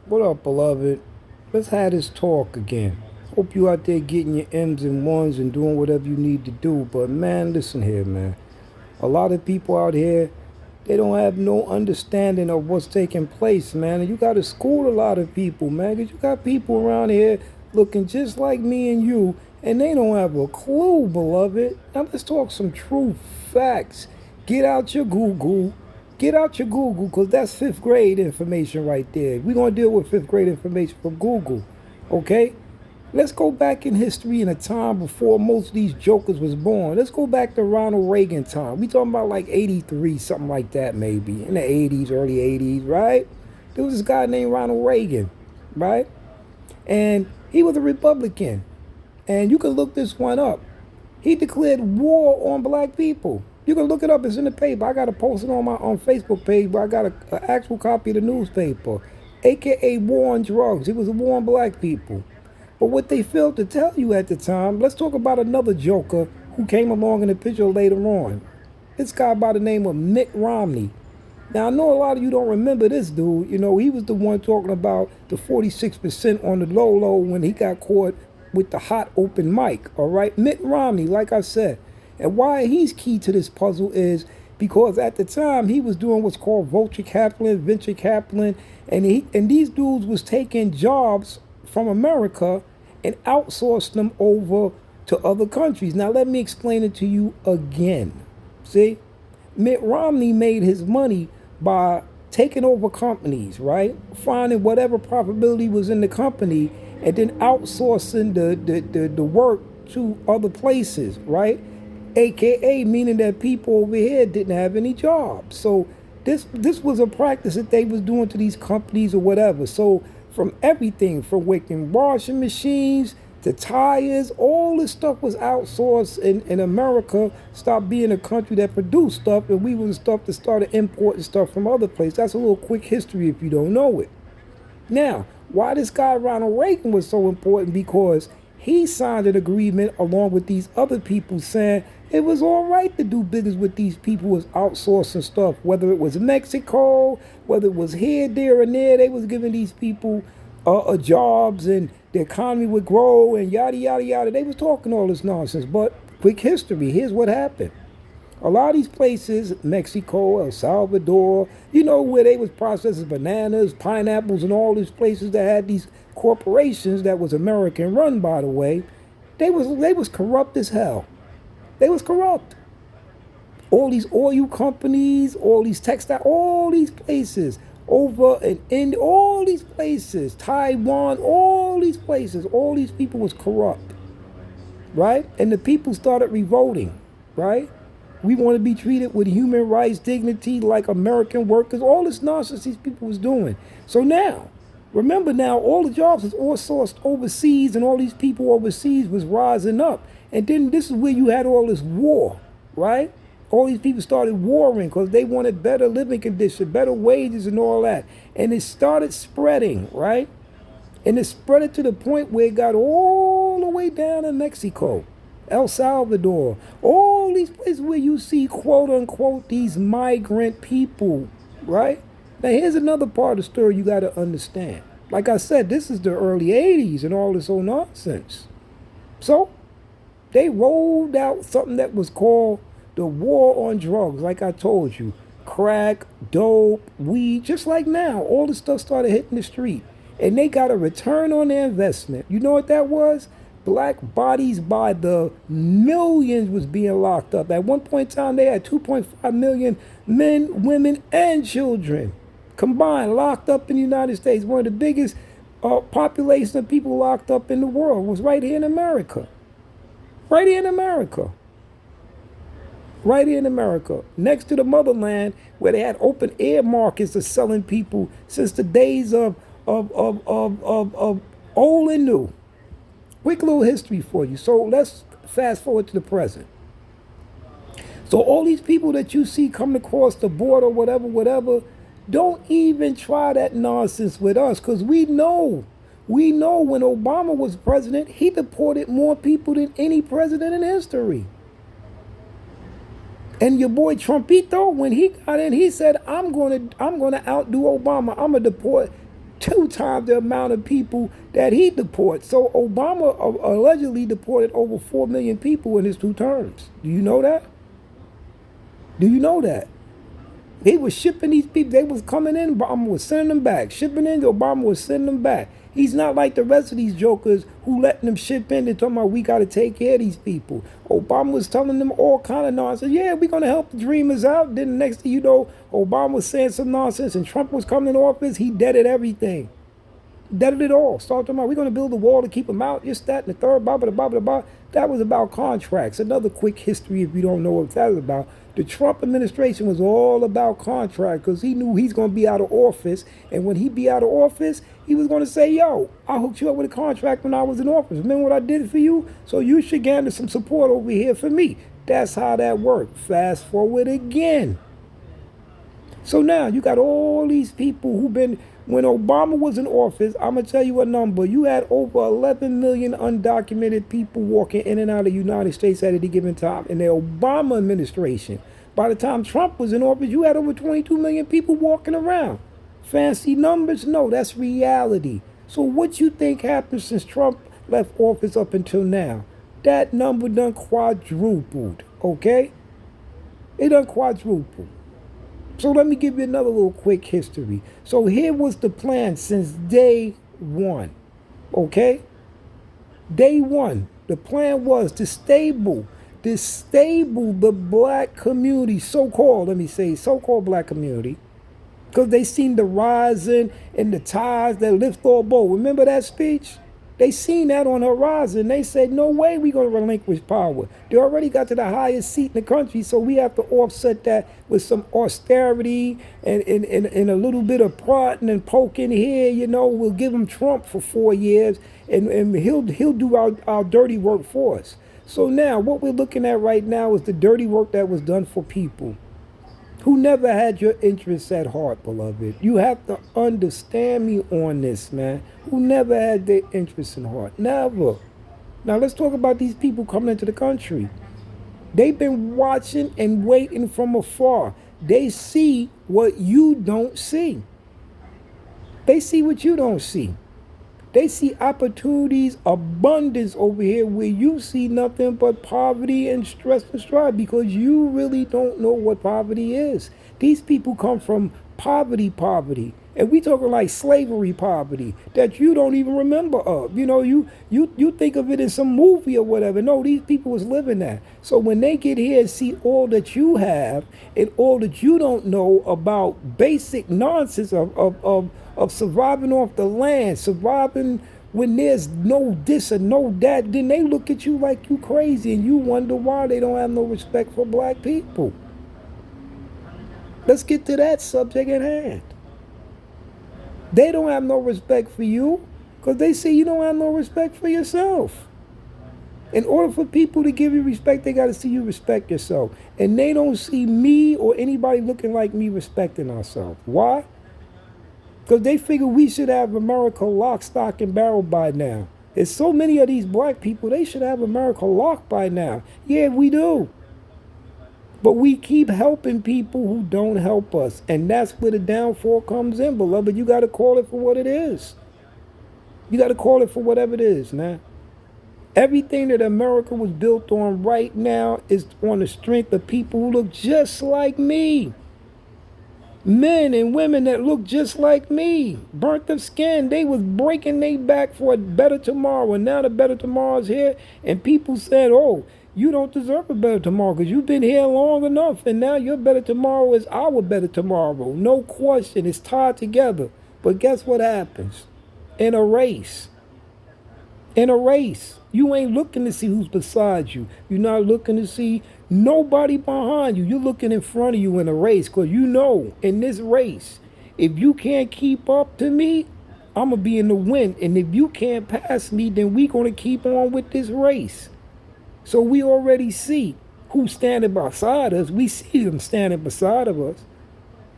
What up, beloved? Let's have this talk again. Hope you out there getting your M's and ones and doing whatever you need to do. But man, listen here, man. A lot of people out here, they don't have no understanding of what's taking place, man. And you got to school a lot of people, man. 'Cause you got people around here looking just like me and you, and they don't have a clue, beloved. Now let's talk some true facts. Get out your Google. Get out your Google, because that's fifth grade information right there. We're going to deal with fifth grade information from Google, okay? Let's go back in history in a time before most of these jokers was born. Let's go back to Ronald Reagan time. We talking about like 83, something like that maybe, in the 80s, early 80s, right? There was this guy named Ronald Reagan, right? And he was a Republican. And you can look this one up. He declared war on black people. You can look it up. It's in the paper. I got to post it on my Facebook page, but I got an actual copy of the newspaper, aka War on Drugs. It was a war on black people. But what they failed to tell you at the time, let's talk about another joker who came along in the picture later on. This guy by the name of Mitt Romney. Now, I know a lot of you don't remember this dude. You know, he was the one talking about the 46% on the low low when he got caught with the hot open mic. All right. Mitt Romney, like I said. And why he's key to this puzzle is because at the time he was doing what's called venture capital, and these dudes was taking jobs from America and outsourcing them over to other countries. Now, let me explain it to you again. See? Mitt Romney made his money by taking over companies, right? Finding whatever profitability was in the company and then outsourcing the work to other places, right? AKA meaning that people over here didn't have any jobs. So this was a practice that they was doing to these companies or whatever. So from everything from making washing machines the tires, all this stuff was outsourced, and America stopped being a country that produced stuff, and we was stuff that started importing stuff from other places. That's a little quick history if you don't know it. Now, why this guy Ronald Reagan was so important? Because he signed an agreement along with these other people saying it was all right to do business with these people who was outsourcing stuff, whether it was Mexico, whether it was here, there, and there. They was giving these people jobs, and the economy would grow and yada, yada, yada. They was talking all this nonsense. But quick history, here's what happened. A lot of these places, Mexico, El Salvador, you know, where they was processing bananas, pineapples, and all these places that had these corporations that was American run, by the way, they was corrupt as hell. They was corrupt. All these oil companies, all these textile, all these places over and in all these places, Taiwan, all these places, all these people was corrupt, right? And the people started revolting, right? We want to be treated with human rights, dignity, like American workers. All this nonsense these people was doing. So now, remember now, all the jobs was all sourced overseas, and all these people overseas was rising up. And then this is where you had all this war, right? All these people started warring because they wanted better living conditions, better wages, and all that. And it started spreading, right? And it spread it to the point where it got all the way down to Mexico, El Salvador, all these places where you see, quote unquote, these migrant people, right? Now, here's another part of the story you got to understand. Like I said, this is the early 80s and all this old nonsense. So, they rolled out something that was called the war on drugs, like I told you. Crack, dope, weed, just like now. All the stuff started hitting the street. And they got a return on their investment. You know what that was? Black bodies by the millions was being locked up. At one point in time, they had 2.5 million men, women, and children combined locked up in the United States. One of the biggest population of people locked up in the world was right here in America. Right here in America. Right here in America. Next to the motherland, where they had open air markets of selling people since the days of old and new. Quick little history for you. So let's fast forward to the present. So all these people that you see coming across the border, whatever, whatever, don't even try that nonsense with us, because we know when Obama was president, he deported more people than any president in history. And your boy Trumpito, when he got in, he said, I'm gonna outdo Obama. I'm gonna deport 2 times the amount of people that he deported. So Obama allegedly deported over 4 million people in his 2 terms. Do you know that? Do you know that? He was shipping these people. They was coming in. Obama was sending them back. Shipping in. Obama was sending them back. He's not like the rest of these jokers who letting them ship in. They're talking about we got to take care of these people. Obama was telling them all kind of nonsense. Yeah, we're going to help the dreamers out. Then the next thing you know, Obama was saying some nonsense and Trump was coming in office. He deaded everything. Deaded it all. Started talking about we're going to build a wall to keep them out. Just that and the third. Blah, blah, blah, blah, blah. That was about contracts. Another quick history if you don't know what that is about. The Trump administration was all about contract because he knew he's going to be out of office. And when he be out of office, he was going to say, yo, I hooked you up with a contract when I was in office. Remember what I did for you? So you should garner some support over here for me. That's how that worked. Fast forward again. So now you got all these people who've been, when Obama was in office, I'm going to tell you a number. You had over 11 million undocumented people walking in and out of the United States at any given time in the Obama administration. By the time Trump was in office, you had over 22 million people walking around. Fancy numbers? No, that's reality. So what you think happened since Trump left office up until now? That number done quadrupled, okay? It done quadrupled. So let me give you another little quick history. So here was the plan since day one, okay? Day one, the plan was to stable the black community, so-called black community, because they seen the rising and the tides that lift all boats. Remember that speech? They seen that on the horizon. They said, no way we going to relinquish power. They already got to the highest seat in the country, so we have to offset that with some austerity and a little bit of prodding and poking here. You know, we'll give him Trump for 4 years, and he'll do our dirty work for us. So now what we're looking at right now is the dirty work that was done for people who never had your interests at heart, beloved. You have to understand me on this, man. Who never had their interests in heart. Never. Now let's talk about these people coming into the country. They've been watching and waiting from afar. They see what you don't see. They see what you don't see. They see opportunities, abundance over here where you see nothing but poverty and stress and strife because you really don't know what poverty is. These people come from poverty. And we talking like slavery poverty that you don't even remember of. You know, you think of it in some movie or whatever. No, these people was living that. So when they get here and see all that you have and all that you don't know about basic nonsense of surviving off the land, surviving when there's no this and no that, then they look at you like you crazy and you wonder why they don't have no respect for black people. Let's get to that subject at hand. They don't have no respect for you because they say you don't have no respect for yourself. In order for people to give you respect, they got to see you respect yourself. And they don't see me or anybody looking like me respecting ourselves. Why? Because they figure we should have America lock, stock, and barrel by now. There's so many of these black people, they should have America locked by now. Yeah, we do. But we keep helping people who don't help us. And that's where the downfall comes in, beloved. You got to call it for what it is. You got to call it for whatever it is, man. Everything that America was built on right now is on the strength of people who look just like me. Men and women that look just like me, burnt of skin. They was breaking their back for a better tomorrow. And now the better tomorrow's here. And people said, oh, you don't deserve a better tomorrow because you've been here long enough. And now your better tomorrow is our better tomorrow. No question. It's tied together. But guess what happens? In a race, you ain't looking to see who's beside you. You're not looking to see nobody behind you. You're looking in front of you in a race because you know in this race, if you can't keep up to me, I'm going to be in the win. And if you can't pass me, then we're going to keep on with this race. So we already see who's standing beside us. We see them standing beside of us.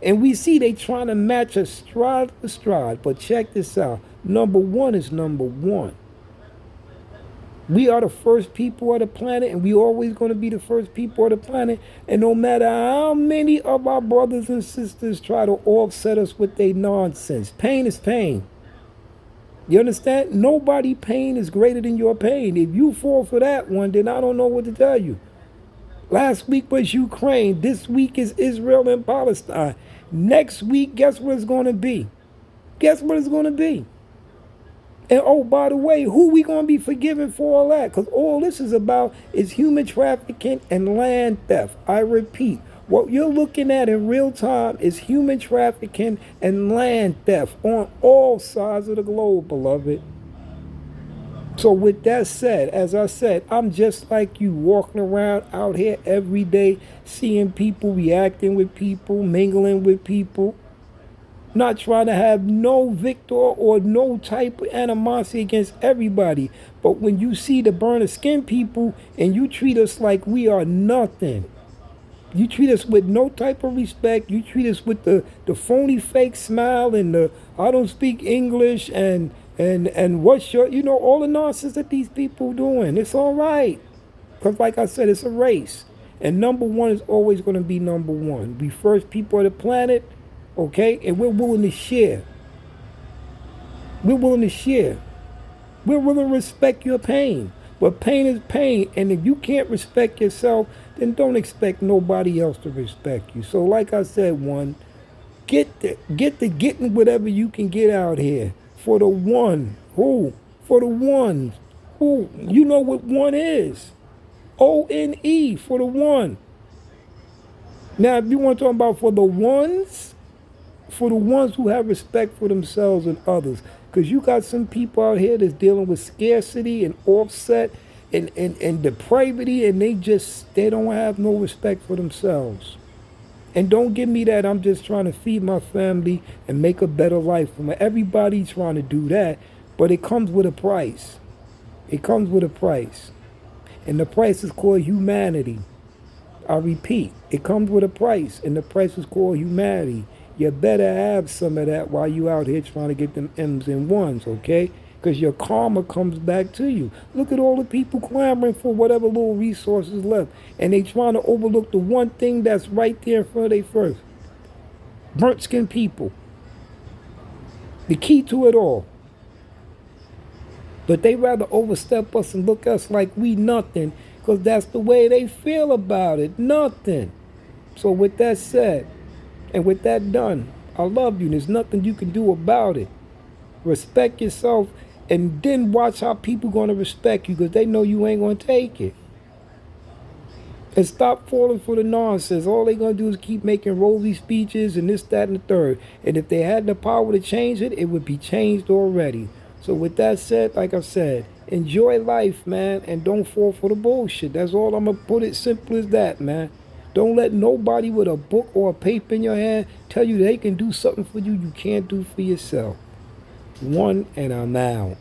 And we see they trying to match us stride for stride. But check this out. Number one is number one. We are the first people of the planet, and we always going to be the first people of the planet. And no matter how many of our brothers and sisters try to offset us with their nonsense, pain is pain. You understand? Nobody pain is greater than your pain. If you fall for that one, then I don't know what to tell you. Last week was Ukraine. This week is Israel and Palestine. Next week, guess what it's going to be? Guess what it's going to be? And oh, by the way, who we going to be forgiving for all that? Because all this is about is human trafficking and land theft. I repeat, what you're looking at in real time is human trafficking and land theft on all sides of the globe, beloved. So with that said, as I said, I'm just like you, walking around out here every day, seeing people, reacting with people, mingling with people, not trying to have no victor or no type of animosity against everybody. But when you see the burner skin people and you treat us like we are nothing, you treat us with no type of respect, you treat us with the phony fake smile and the I don't speak English and what's your, all the nonsense that these people doing. It's all right. Because like I said, it's a race. And number one is always going to be number one. We first people of the planet, okay? And we're willing to share. We're willing to share. We're willing to respect your pain. But pain is pain. And if you can't respect yourself, then don't expect nobody else to respect you. So like I said, one, get the getting whatever you can get out here. For the one. Who? For the ones. Who? You know what one is. ONE for the one. Now, if you want to talk about for the ones who have respect for themselves and others. Because you got some people out here that's dealing with scarcity and offset and depravity, and they don't have no respect for themselves. And don't give me that I'm just trying to feed my family and make a better life for me. Everybody's trying to do that, but it comes with a price. It comes with a price. And the price is called humanity. I repeat, it comes with a price, and the price is called humanity. You better have some of that while you out here trying to get them M's and ones, okay? Because your karma comes back to you. Look at all the people clamoring for whatever little resources left, and they trying to overlook the one thing that's right there in front of their first. Burnt skin people. The key to it all. But they rather overstep us and look at us like we nothing, because that's the way they feel about it. Nothing. So with that said, and with that done, I love you. There's nothing you can do about it. Respect yourself, and then watch how people going to respect you, because they know you ain't going to take it. And stop falling for the nonsense. All they going to do is keep making rosy speeches and this, that, and the third. And if they had the power to change it, it would be changed already. So with that said, like I said, enjoy life, man, and don't fall for the bullshit. That's all I'm going to put it simple as that, man. Don't let nobody with a book or a paper in your hand tell you they can do something for you you can't do for yourself. One, and I'm out.